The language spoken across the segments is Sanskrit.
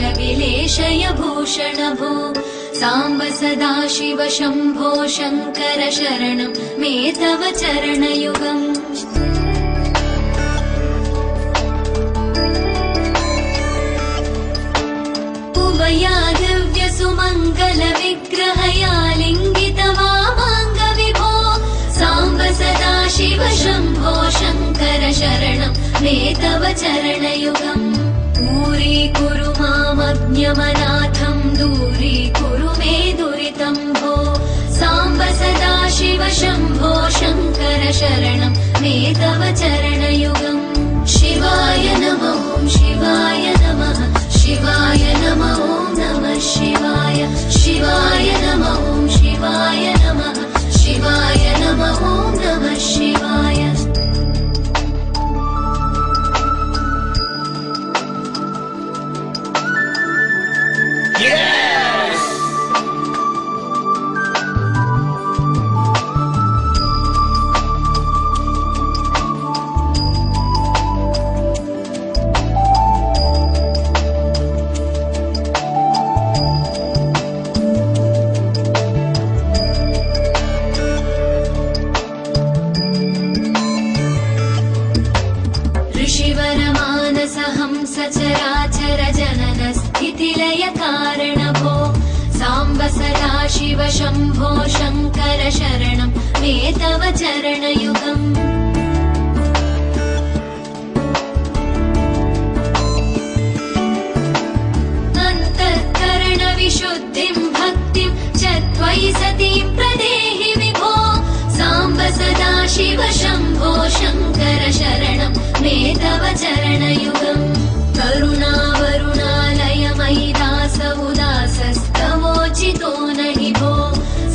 विलेशय भूषण भो साम्ब सदाशिव शम्भो शङ्कर शरणं मे तव चरणयुगम् उमया दिव्य सुमङ्गल विग्रहया लिङ्गित वामाङ्ग विभो साम्ब सदाशिव शम्भो शङ्कर शरणं मे तव चरणयुगम् दूरीकुरु मामज्ञमनाथं दूरीकुरु मे दुरितं भो साम्ब सदाशिव शम्भो शङ्कर शरणं मे तव चरणयुगम् शिवाय नमः शिवाय नमः शिवाय नमः नमः शिवाय शिवाय नमः शिवाय नमः शिवाय नमः नमः शिवाय सचराचर जनन स्थितिलय कारण भो साम्ब सदाशिव शम्भो शङ्कर शरणं मे तव चरणयुगम् अन्तःकरण विशुद्धिं भक्तिं च त्वयि सतीं प्रदेहि विभो साम्ब सदाशिव शम्भो शङ्कर शरणं मे तव चरणयुगम् करुणावरुणालय मयि दास उदासस्तवोचितो नहि भो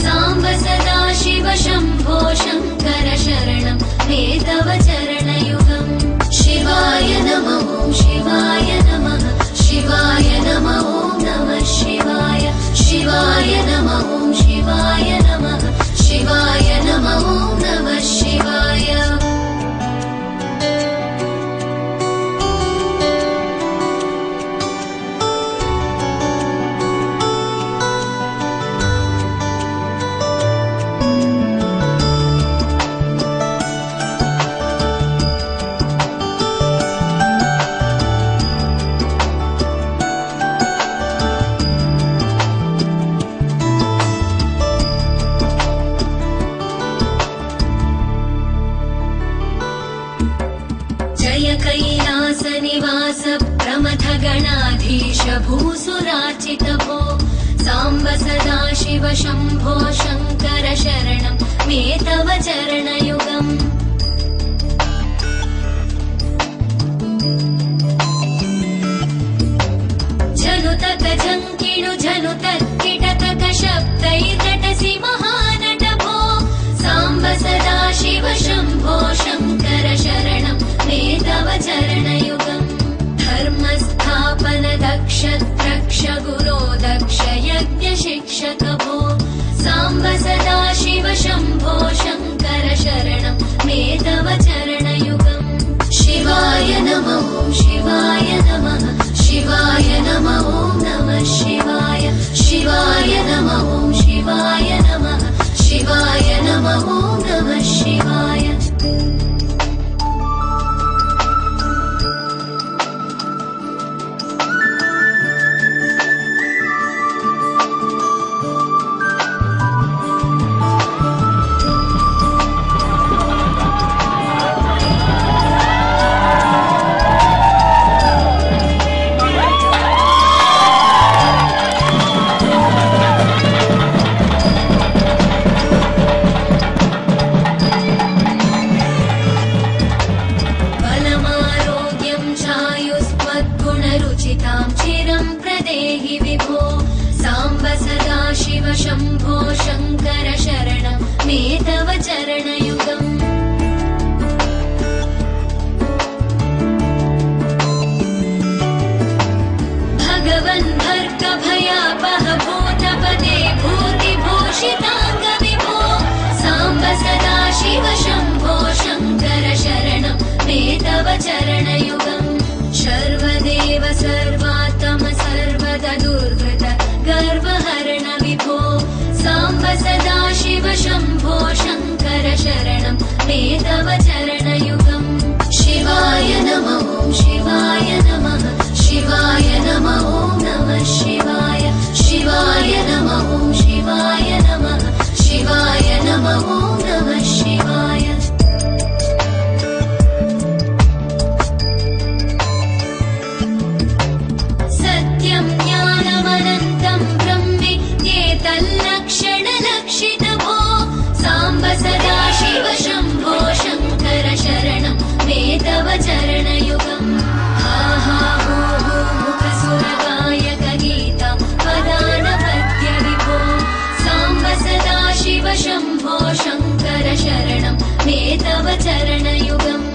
साम्ब सदाशिव शम्भो शङ्कर शरणं मे तव चरणयुगम् शिवाय नमः शिवाय नमः शिवाय नमः नमः शिवाय शिवाय नमः शिवाय नमः शिवाय नमः नमः शिवाय कैलासनिवास प्रमथ गणाधीश भूसुरार्चित भो साम्ब सदाशिव शम्भो शङ्कर शरणं मे तव चरणयुगम् जनुतक जङ्किणु जनुतक्किटतक शब्दैर्नटसि महानट भो साम्ब सदाशिव शम्भो शङ्कर शरणं मे तव चरणयुगम् धर्मस्थापन दक्ष द्रक्ष गुरो दक्ष यज्ञ शिक्षक भो साम्ब सदाशिव शम्भो शङ्कर शरणं मे तव चरणयुगम् शिवाय नमः शिवाय नमः शिवाय नमः नमः शिवाय शिवाय नमः शिवाय नमः शिवाय नमः नमः शिवाय शम्भो शङ्कर शरणं मे तव चरणयुगम् भगवन् भर्गभयापह भूतपदे भूतिभूषिताङ्ग विभो साम्ब सदाशिव शम्भो शङ्कर शरणं मे तव चरणयुगम् सर्वदेव सर्वात्म सर्व मे तव चरणयुगम् शिवाय नमः शिवाय नमः शिवाय नमः नमः शिवाय शिवाय नमः शिवाय नमः शिवाय नमः नमः शिवाय सत्यं ज्ञानमनन्तं ब्रह्मेत्येतल्लक्षणलक्षितभो साम्ब सदा शिव शम्भो शङ्कर शरणं मे तव चरणयुगम् हा हा हो हो मुखसुरगायकगीतं वदानपद्य विभो साम्ब सदा शिव शम्भो शङ्कर शरणं मे तव चरणयुगम्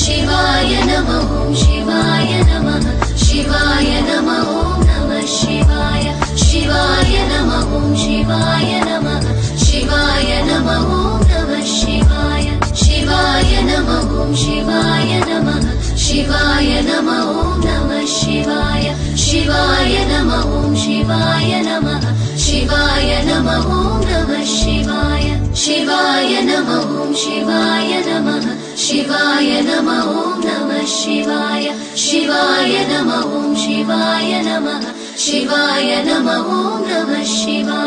शिवाय नमः शिवाय नमः शिवाय नमः नमः शिवाय शिवाय नमः शिवाय नमः शिवाय नमः नमः शिवाय शिवाय नमः शिवाय नमः शिवाय नमः नमः शिवाय शिवाय नमः शिवाय नमः शिवाय नमः नमः शिवाय शिवाय नमः शिवाय नमः शिवाय नमः नमः शिवाय शिवाय नमः शिवाय नमः शिवाय नमः नमः शिवाय